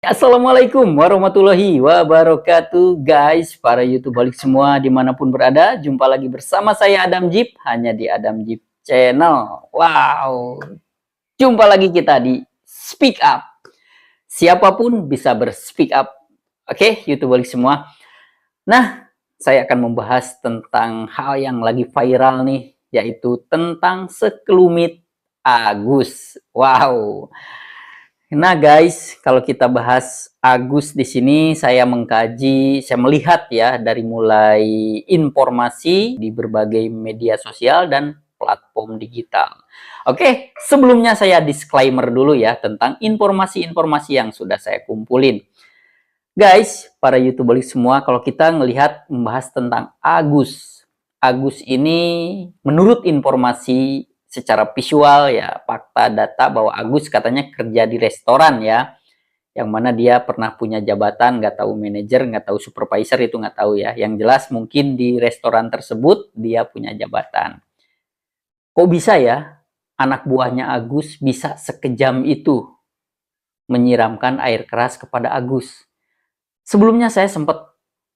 Assalamualaikum warahmatullahi wabarakatuh guys, para YouTuber semua dimanapun berada. Jumpa lagi bersama saya Adam Jeep, hanya di Adam Jeep Channel. Wow, jumpa lagi kita di Speak Up. Siapapun bisa berspeak up. Oke, YouTuber semua. Nah, saya akan membahas tentang hal yang lagi viral nih, yaitu tentang sekelumit Agus. Wow. Nah guys, kalau kita bahas Agus di sini, saya mengkaji, saya melihat ya dari mulai informasi di berbagai media sosial dan platform digital. Oke, sebelumnya saya disclaimer dulu ya tentang informasi-informasi yang sudah saya kumpulin. Guys, para YouTuber semua, kalau kita melihat membahas tentang Agus, Agus ini menurut informasi secara visual ya, fakta data bahwa Agus katanya kerja di restoran ya, yang mana dia pernah punya jabatan, nggak tahu manajer, nggak tahu supervisor, itu nggak tahu ya. Yang jelas mungkin di restoran tersebut dia punya jabatan. Kok bisa ya anak buahnya Agus bisa sekejam itu menyiramkan air keras kepada Agus? Sebelumnya saya sempat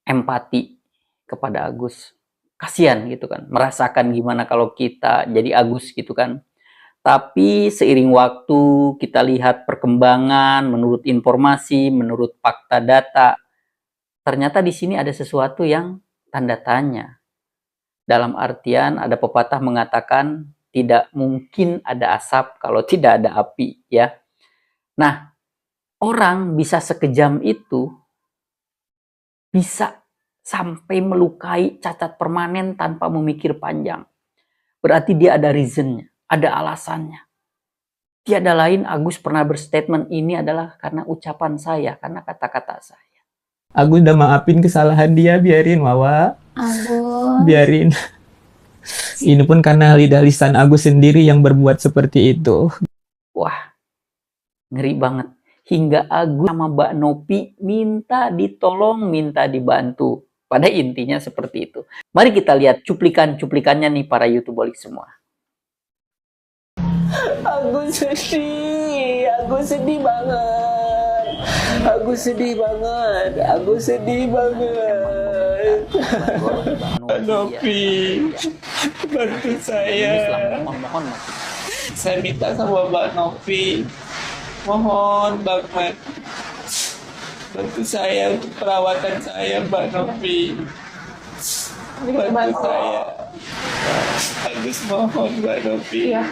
empati kepada Agus. Kasihan gitu kan, merasakan gimana kalau kita jadi Agus gitu kan. Tapi seiring waktu kita lihat perkembangan menurut informasi, menurut fakta data, ternyata di sini ada sesuatu yang tanda tanya. Dalam artian ada pepatah mengatakan tidak mungkin ada asap kalau tidak ada api ya. Nah, orang bisa sekejam itu, bisa sampai melukai, cacat permanen tanpa memikir panjang. Berarti dia ada reasonnya, ada alasannya. Tiada lain Agus pernah berstatement ini adalah karena ucapan saya, karena kata-kata saya. Agus udah maafin kesalahan dia, biarin Wawa. Agus. Biarin. Ini pun karena lidah-lisan Agus sendiri yang berbuat seperti itu. Wah, ngeri banget. Hingga Agus sama Mbak Nopi minta ditolong, minta dibantu. Pada intinya seperti itu. Mari kita lihat cuplikan-cuplikannya nih para YouTuber semua. Agus sedih banget. Agus sedih banget. Nopi, bantu saya. Saya minta sama Mbak Nopi, mohon banget bantu saya untuk perawatan saya, Mbak Nopi. Bantu saya. Agus mohon, Mbak Nopi. Iya.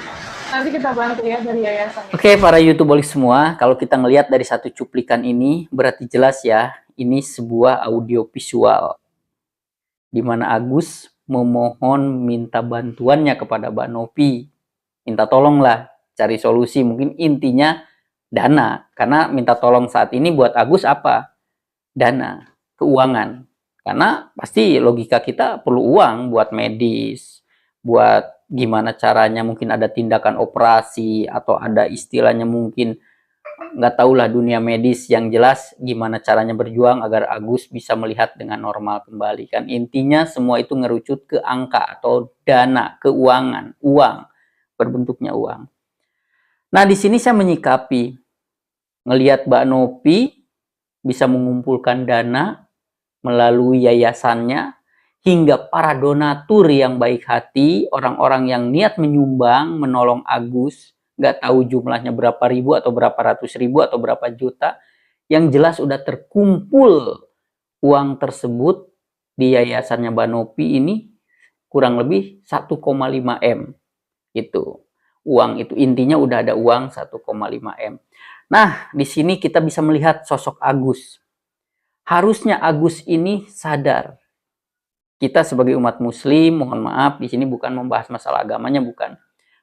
Nanti kita bantu ya dari yayasan. Oke, para YouTuber semua, kalau kita ngelihat dari satu cuplikan ini, berarti jelas ya, ini sebuah audio visual. Di mana Agus memohon minta bantuannya kepada Mbak Nopi. Minta tolonglah, cari solusi. Mungkin intinya dana. Karena minta tolong saat ini buat Agus apa? Dana, keuangan. Karena pasti logika kita perlu uang buat medis, buat gimana caranya mungkin ada tindakan operasi atau ada istilahnya mungkin nggak tahulah dunia medis, yang jelas gimana caranya berjuang agar Agus bisa melihat dengan normal kembali. Kan intinya semua itu ngerucut ke angka atau dana, keuangan, uang, berbentuknya uang. Nah di sini saya menyikapi ngelihat Mbak Nopi bisa mengumpulkan dana melalui yayasannya, hingga para donatur yang baik hati, orang-orang yang niat menyumbang, menolong Agus, nggak tahu jumlahnya berapa ribu atau berapa ratus ribu atau berapa juta, yang jelas udah terkumpul uang tersebut di yayasannya Mbak Nopi ini kurang lebih 1,5 M. Itu uang itu intinya udah ada uang 1,5 M. Nah, di sini kita bisa melihat sosok Agus. Harusnya Agus ini sadar. Kita sebagai umat muslim, mohon maaf, di sini bukan membahas masalah agamanya, bukan.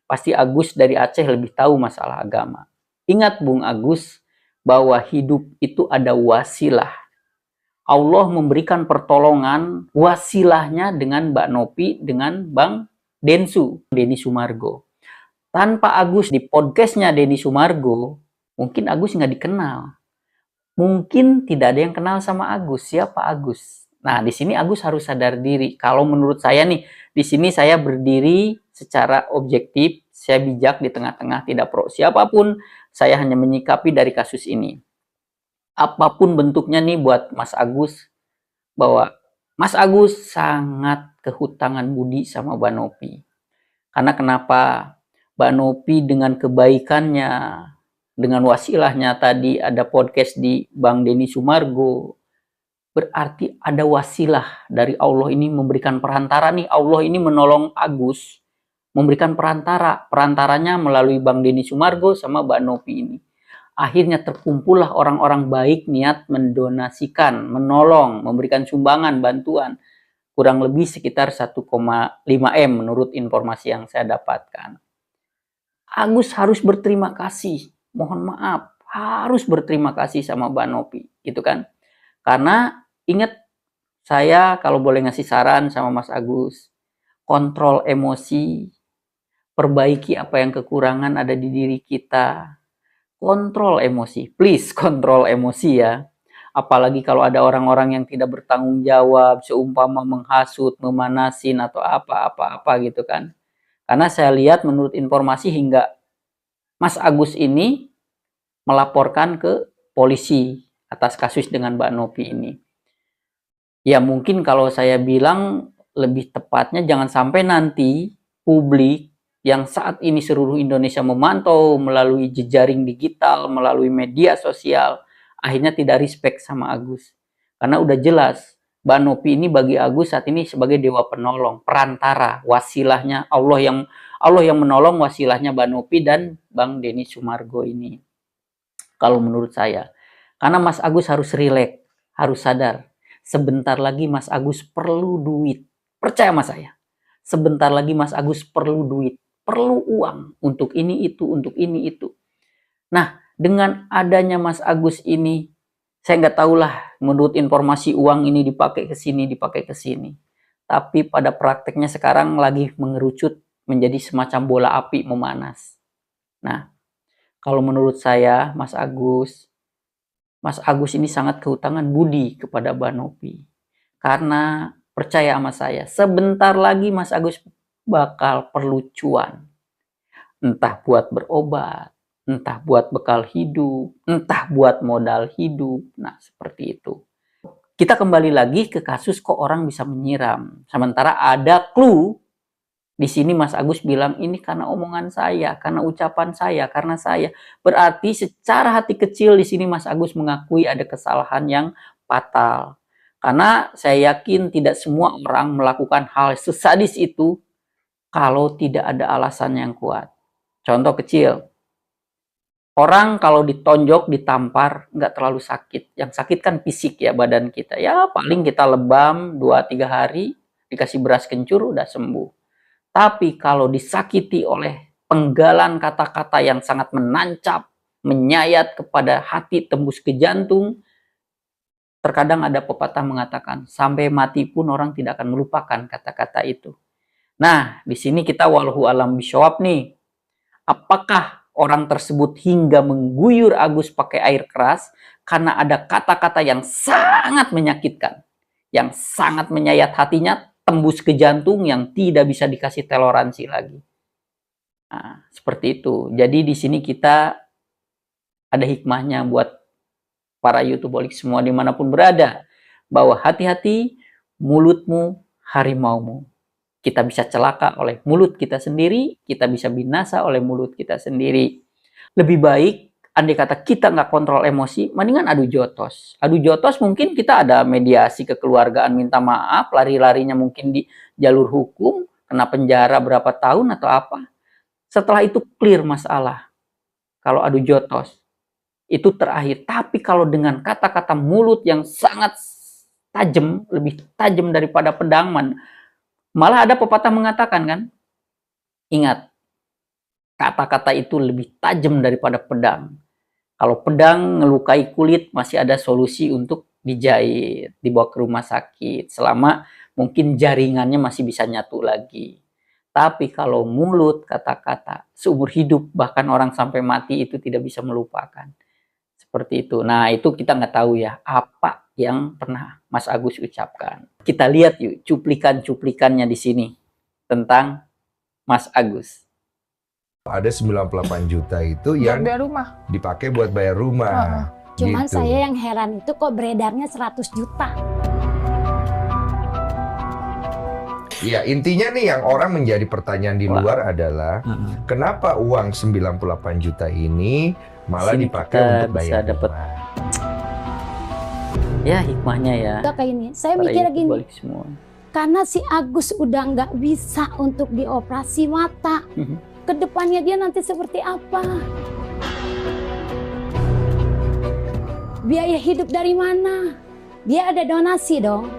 Pasti Agus dari Aceh lebih tahu masalah agama. Ingat Bung Agus, bahwa hidup itu ada wasilah. Allah memberikan pertolongan wasilahnya dengan Mbak Nopi, dengan Bang Densu, Denny Sumargo. Tanpa Agus di podcastnya Denny Sumargo, mungkin Agus nggak dikenal. Mungkin tidak ada yang kenal sama Agus. Siapa Agus? Nah, di sini Agus harus sadar diri. Kalau menurut saya nih, di sini saya berdiri secara objektif, saya bijak di tengah-tengah, tidak pro siapapun, saya hanya menyikapi dari kasus ini. apapun bentuknya nih buat Mas Agus, bahwa Mas Agus sangat kehutangan budi sama Mbak Novi. Karena kenapa? Mbak Novi dengan kebaikannya, dengan wasilahnya tadi ada podcast di Bang Denny Sumargo, berarti ada wasilah dari Allah ini memberikan perantara nih. Allah ini menolong Agus, memberikan perantaranya melalui Bang Denny Sumargo sama Mbak Novi ini. Akhirnya terkumpullah orang-orang baik niat mendonasikan, menolong, memberikan sumbangan, bantuan. Kurang lebih sekitar 1,5 M menurut informasi yang saya dapatkan. Agus harus berterima kasih, mohon maaf, harus berterima kasih sama Mbak Novi, gitu kan. Karena ingat, saya kalau boleh ngasih saran sama Mas Agus, kontrol emosi, perbaiki apa yang kekurangan ada di diri kita. Kontrol emosi, please kontrol emosi ya. Apalagi kalau ada orang-orang yang tidak bertanggung jawab, seumpama menghasut, memanasin atau apa-apa gitu kan. Karena saya lihat menurut informasi hingga Mas Agus ini melaporkan ke polisi atas kasus dengan Mbak Novi ini. Ya mungkin kalau saya bilang lebih tepatnya jangan sampai nanti publik yang saat ini seluruh Indonesia memantau melalui jejaring digital, melalui media sosial, akhirnya tidak respect sama Agus. Karena udah jelas, Mbak Novi ini bagi Agus saat ini sebagai dewa penolong, perantara, wasilahnya Allah yang menolong, wasilahnya Mbak Novi dan Bang Denny Sumargo ini. Kalau menurut saya. Karena Mas Agus harus rileks, harus sadar. Sebentar lagi Mas Agus perlu duit. Percaya sama saya. Sebentar lagi Mas Agus perlu duit. Perlu uang untuk ini itu, untuk ini itu. Nah, dengan adanya Mas Agus ini, saya nggak tahulah menurut informasi uang ini dipakai ke sini, dipakai ke sini. Tapi pada prakteknya sekarang lagi mengerucut menjadi semacam bola api memanas. Nah, kalau menurut saya Mas Agus ini sangat kehutangan budi kepada Mbak Novi. Karena percaya sama saya, sebentar lagi Mas Agus bakal perlu cuan. Entah buat berobat, entah buat bekal hidup, entah buat modal hidup. Nah, seperti itu. Kita kembali lagi ke kasus kok orang bisa menyiram. Sementara ada clue di sini Mas Agus bilang ini karena omongan saya, karena ucapan saya, karena saya. Berarti secara hati kecil di sini Mas Agus mengakui ada kesalahan yang fatal. Karena saya yakin tidak semua orang melakukan hal sesadis itu kalau tidak ada alasan yang kuat. Contoh kecil, orang kalau ditonjok, ditampar, nggak terlalu sakit. Yang sakit kan fisik ya, badan kita. Ya paling kita lebam 2-3 hari, dikasih beras kencur, udah sembuh. Tapi kalau disakiti oleh penggalan kata-kata yang sangat menancap, menyayat kepada hati, tembus ke jantung, terkadang ada pepatah mengatakan, sampai mati pun orang tidak akan melupakan kata-kata itu. Nah, di sini kita walhu alam bisawab nih. Apakah orang tersebut hingga mengguyur Agus pakai air keras karena ada kata-kata yang sangat menyakitkan, yang sangat menyayat hatinya, tembus ke jantung yang tidak bisa dikasih toleransi lagi. Nah, seperti itu. Jadi di sini kita ada hikmahnya buat para YouTubeolik semua dimanapun berada, bahwa hati-hati mulutmu harimaumu. Kita bisa celaka oleh mulut kita sendiri, kita bisa binasa oleh mulut kita sendiri. Lebih baik, andai kata kita nggak kontrol emosi, mendingan adu jotos. Adu jotos mungkin kita ada mediasi kekeluargaan, minta maaf, lari-larinya mungkin di jalur hukum, kena penjara berapa tahun atau apa. Setelah itu clear masalah. Kalau adu jotos, itu terakhir. Tapi kalau dengan kata-kata mulut yang sangat tajam, lebih tajam daripada pedang, malah ada pepatah mengatakan kan, ingat, kata-kata itu lebih tajam daripada pedang. Kalau pedang ngelukai kulit masih ada solusi untuk dijahit, dibawa ke rumah sakit, selama mungkin jaringannya masih bisa nyatu lagi. Tapi kalau mulut, kata-kata, seumur hidup, bahkan orang sampai mati itu tidak bisa melupakan. Seperti itu. Nah, itu kita nggak tahu ya, apa yang pernah Mas Agus ucapkan. Kita lihat yuk cuplikan-cuplikannya di sini tentang Mas Agus. Ada 98 juta itu yang Bayar rumah. dipakai buat bayar rumah. Cuman Gitu. saya yang heran itu kok beredarnya 100 juta. Ya, intinya nih yang orang menjadi pertanyaan di Wow. luar adalah kenapa uang 98 juta ini malah Sini dipakai kita untuk bisa bayar dapat rumah. ya hikmahnya ya. Udah kayak ini. Saya Para mikir gini, YouTuber semua. karena si Agus udah nggak bisa untuk dioperasi mata. Kedepannya dia nanti seperti apa? Biaya hidup dari mana? Dia ada donasi dong.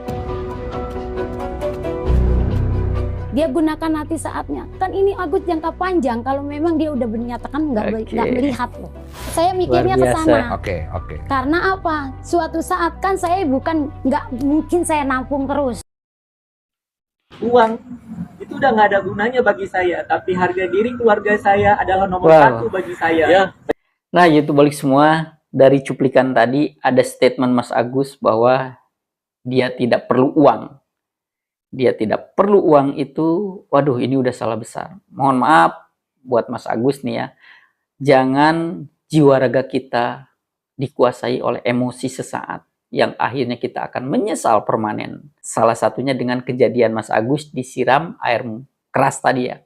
Dia gunakan nanti saatnya. Kan ini Agus jangka panjang kalau memang dia udah menyatakan nggak Oke. melihat loh. Saya mikirnya ke Luar biasa. sana. Oke. Karena apa? Suatu saat kan saya nggak mungkin saya nampung terus. Uang itu udah nggak ada gunanya bagi saya, tapi harga diri keluarga saya adalah nomor Wow. 1 bagi saya. Nah, YouTube balik semua, dari cuplikan tadi ada statement Mas Agus bahwa dia tidak perlu uang. Dia tidak perlu uang itu, waduh ini udah salah besar. Mohon maaf buat Mas Agus nih ya. Jangan jiwa raga kita dikuasai oleh emosi sesaat yang akhirnya kita akan menyesal permanen. Salah satunya dengan kejadian Mas Agus disiram air keras tadi ya.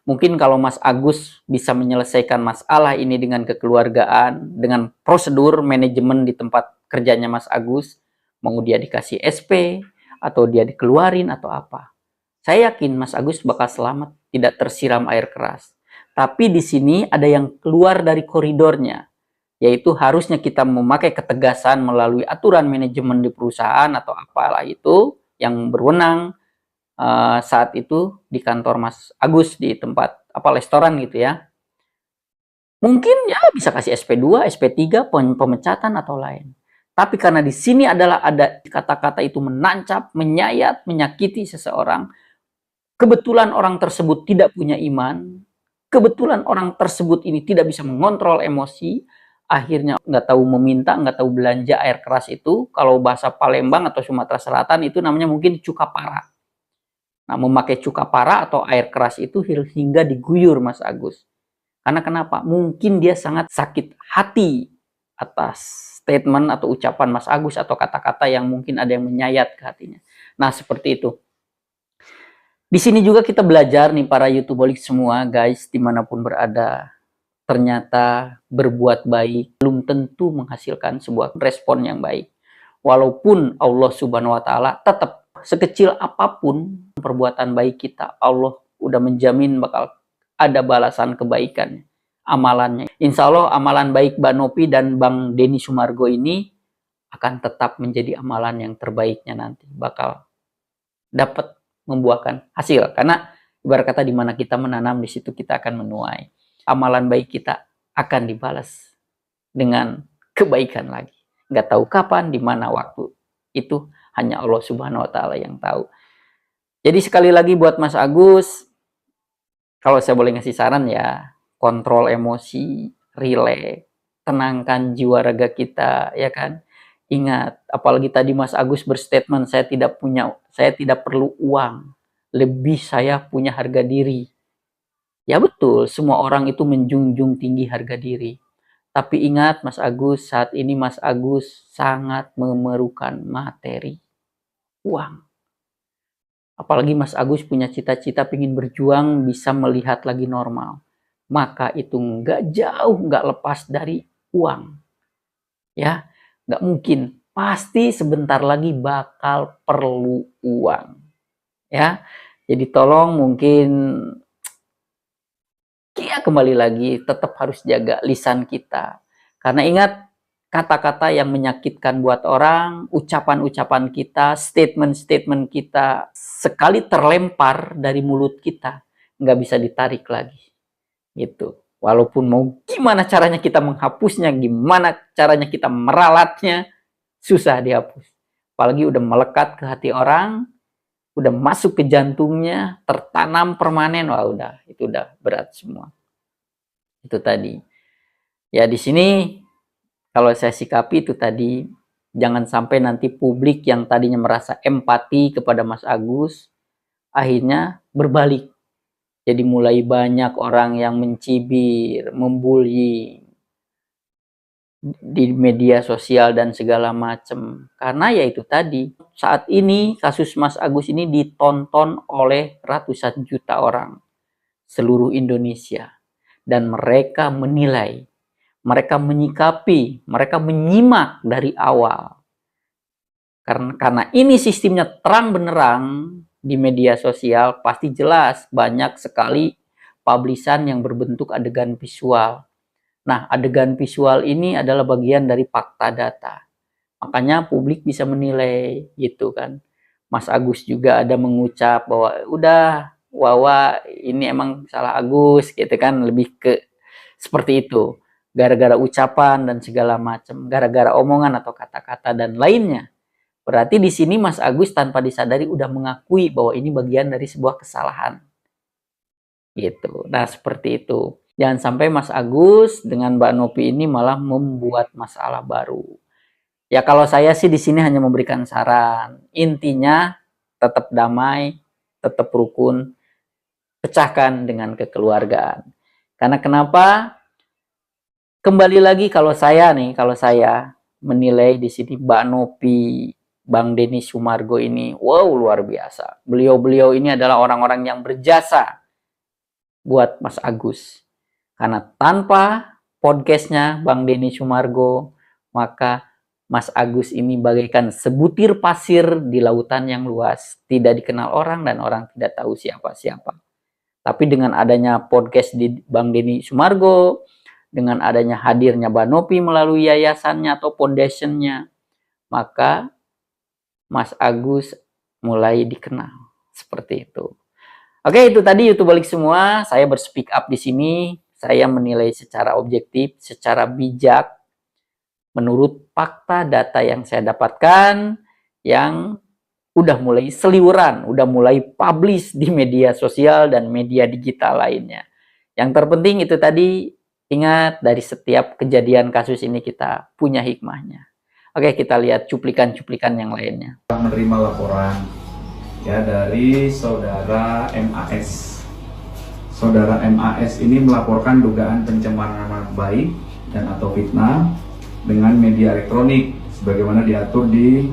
Mungkin kalau Mas Agus bisa menyelesaikan masalah ini dengan kekeluargaan, dengan prosedur manajemen di tempat kerjanya Mas Agus, mau dia dikasih SP, atau dia dikeluarin atau apa. Saya yakin Mas Agus bakal selamat, tidak tersiram air keras. Tapi di sini ada yang keluar dari koridornya, yaitu harusnya kita memakai ketegasan melalui aturan manajemen di perusahaan atau apalah itu yang berwenang saat itu di kantor Mas Agus di tempat restoran gitu ya. Mungkin ya bisa kasih SP2, SP3, pemecatan atau lain. Tapi karena di sini adalah ada kata-kata itu menancap, menyayat, menyakiti seseorang. Kebetulan orang tersebut tidak punya iman. Kebetulan orang tersebut ini tidak bisa mengontrol emosi. Akhirnya nggak tahu meminta, nggak tahu belanja air keras itu. Kalau bahasa Palembang atau Sumatera Selatan itu namanya mungkin cukapara. Nah, memakai cukapara atau air keras itu hingga diguyur Mas Agus. Karena kenapa? Mungkin dia sangat sakit hati atas statement atau ucapan Mas Agus atau kata-kata yang mungkin ada yang menyayat ke hatinya. Nah, seperti itu. Di sini juga kita belajar nih para YouTubeolik semua, guys, dimanapun berada. Ternyata berbuat baik belum tentu menghasilkan sebuah respon yang baik. Walaupun Allah Subhanahu wa Ta'ala tetap sekecil apapun perbuatan baik kita, Allah udah menjamin bakal ada balasan kebaikannya. Amalannya. Insya Allah amalan baik Mbak Novi dan Bang Denny Sumargo ini akan tetap menjadi amalan yang terbaiknya nanti. Bakal dapat membuahkan hasil. Karena ibarat kata di mana kita menanam, di situ kita akan menuai. Amalan baik kita akan dibalas dengan kebaikan lagi. Nggak tahu kapan, di mana waktu. Itu hanya Allah Subhanahu wa Ta'ala yang tahu. Jadi sekali lagi buat Mas Agus, kalau saya boleh ngasih saran ya, kontrol emosi, rileks, tenangkan jiwa raga kita, ya kan? Ingat, apalagi tadi Mas Agus berstatement, saya tidak perlu uang, lebih saya punya harga diri. Ya betul, semua orang itu menjunjung tinggi harga diri. Tapi ingat Mas Agus, saat ini Mas Agus sangat memerlukan materi, uang. Apalagi Mas Agus punya cita-cita ingin berjuang bisa melihat lagi normal. Maka itu nggak jauh, nggak lepas dari uang. Ya, nggak mungkin. Pasti sebentar lagi bakal perlu uang. Ya, jadi tolong mungkin kembali lagi tetap harus jaga lisan kita. Karena ingat, kata-kata yang menyakitkan buat orang, ucapan-ucapan kita, statement-statement kita, sekali terlempar dari mulut kita, nggak bisa ditarik lagi. Gitu. Walaupun mau gimana caranya kita menghapusnya, gimana caranya kita meralatnya, susah dihapus. Apalagi udah melekat ke hati orang, udah masuk ke jantungnya, tertanam permanen, wah udah, itu udah berat semua. Itu tadi. Ya di sini kalau saya sikapi itu tadi, jangan sampai nanti publik yang tadinya merasa empati kepada Mas Agus, akhirnya berbalik. Jadi mulai banyak orang yang mencibir, membuli, di media sosial dan segala macam. Karena ya itu tadi, saat ini kasus Mas Agus ini ditonton oleh ratusan juta orang seluruh Indonesia, dan mereka menilai, mereka menyikapi, mereka menyimak dari awal. Karena ini sistemnya terang benderang di media sosial, pasti jelas banyak sekali publishan yang berbentuk adegan visual. Nah, adegan visual ini adalah bagian dari fakta data. Makanya publik bisa menilai gitu kan. Mas Agus juga ada mengucap bahwa udah Wawa ini emang salah Agus gitu kan, lebih ke seperti itu. Gara-gara ucapan dan segala macam, gara-gara omongan atau kata-kata dan lainnya. Berarti di sini Mas Agus tanpa disadari udah mengakui bahwa ini bagian dari sebuah kesalahan. Gitu. Nah, seperti itu. Jangan sampai Mas Agus dengan Mbak Novi ini malah membuat masalah baru. Ya kalau saya sih di sini hanya memberikan saran. Intinya tetap damai, tetap rukun, pecahkan dengan kekeluargaan. Karena kenapa? Kembali lagi kalau saya menilai di sini Mbak Novi, Bang Denny Sumargo ini, wow luar biasa. Beliau-beliau ini adalah orang-orang yang berjasa buat Mas Agus. Karena tanpa podcastnya Bang Denny Sumargo, maka Mas Agus ini bagaikan sebutir pasir di lautan yang luas. Tidak dikenal orang dan orang tidak tahu siapa-siapa. Tapi dengan adanya podcast di Bang Denny Sumargo, dengan adanya hadirnya Mbak Novi melalui yayasannya atau foundationnya, maka Mas Agus mulai dikenal. Seperti itu. Oke, itu tadi YouTube Balik Semua. Saya berspeak up di sini. Saya menilai secara objektif, secara bijak, menurut fakta data yang saya dapatkan, yang udah mulai seliweran, udah mulai publish di media sosial dan media digital lainnya. Yang terpenting itu tadi, ingat dari setiap kejadian kasus ini kita punya hikmahnya. Oke, kita lihat cuplikan-cuplikan yang lainnya. Menerima laporan ya dari saudara MAS. Saudara MAS ini melaporkan dugaan pencemaran nama baik dan atau fitnah dengan media elektronik sebagaimana diatur di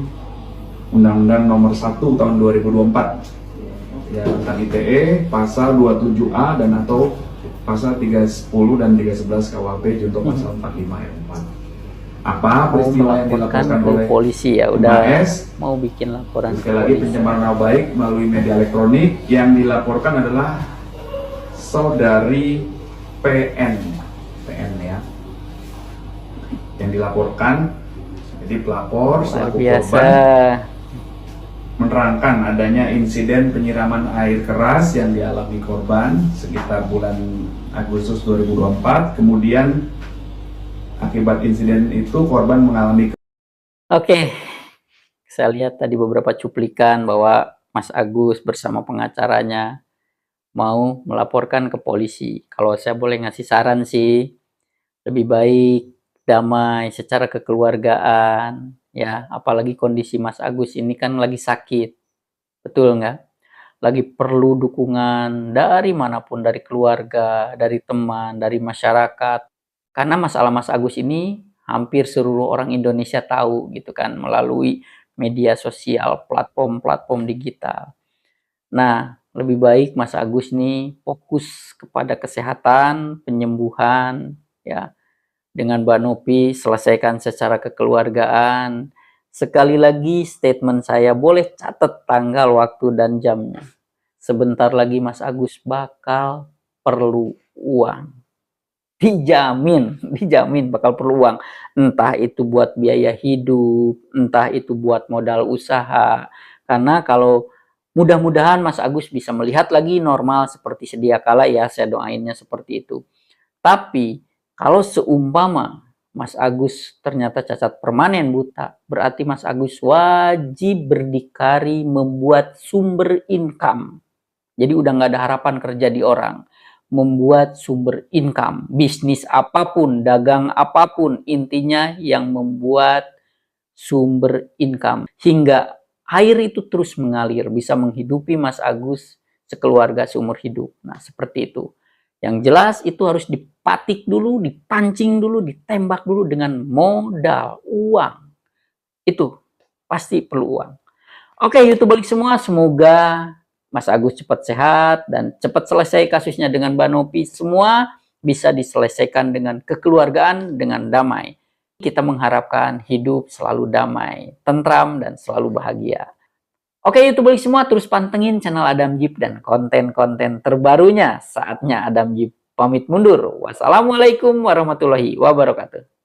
Undang-Undang Nomor 1 Tahun 2024 ya, tentang ITE pasal 27A dan atau pasal 310 dan 311 KUHP junto pasal 45 ayat 4. Apa peristiwa yang dilaporkan oleh polisi ya, udah MAS? mau bikin laporan. Sekali lagi, pencemaran nama baik melalui media elektronik yang dilaporkan adalah saudari PN ya, yang dilaporkan. Jadi pelapor selaku korban menerangkan adanya insiden penyiraman air keras yang dialami korban sekitar bulan Agustus 2024. Kemudian akibat insiden itu korban mengalami. Oke, saya lihat tadi beberapa cuplikan bahwa Mas Agus bersama pengacaranya mau melaporkan ke polisi. Kalau saya boleh ngasih saran sih, lebih baik damai secara kekeluargaan ya, apalagi kondisi Mas Agus ini kan lagi sakit, betul nggak? Lagi perlu dukungan dari manapun, dari keluarga, dari teman, dari masyarakat. Karena masalah Mas Agus ini hampir seluruh orang Indonesia tahu gitu kan, melalui media sosial, platform-platform digital. Nah, lebih baik Mas Agus nih fokus kepada kesehatan, penyembuhan ya. Dengan Mbak Novi selesaikan secara kekeluargaan. Sekali lagi statement saya, boleh catat tanggal, waktu, dan jamnya. Sebentar lagi Mas Agus bakal perlu uang. Dijamin bakal perlu uang. Entah itu buat biaya hidup, entah itu buat modal usaha. Karena kalau mudah-mudahan Mas Agus bisa melihat lagi normal seperti sedia kala ya, saya doainnya seperti itu. Tapi kalau seumpama Mas Agus ternyata cacat permanen buta, berarti Mas Agus wajib berdikari membuat sumber income. Jadi udah nggak ada harapan kerja di orang. Membuat sumber income, bisnis apapun, dagang apapun, intinya yang membuat sumber income. Hingga air itu terus mengalir, bisa menghidupi Mas Agus sekeluarga seumur hidup. Nah, seperti itu. Yang jelas itu harus dipatik dulu, dipancing dulu, ditembak dulu dengan modal uang. Itu pasti perlu uang. Oke, YouTube balik semua, semoga Mas Agus cepat sehat dan cepat selesai kasusnya dengan Mbak Novi. Semua bisa diselesaikan dengan kekeluargaan, dengan damai. Kita mengharapkan hidup selalu damai, tentram, dan selalu bahagia. Oke, YouTube balik semua, terus pantengin channel Adam Jeep dan konten-konten terbarunya. Saatnya Adam Jeep pamit mundur. Wassalamualaikum warahmatullahi wabarakatuh.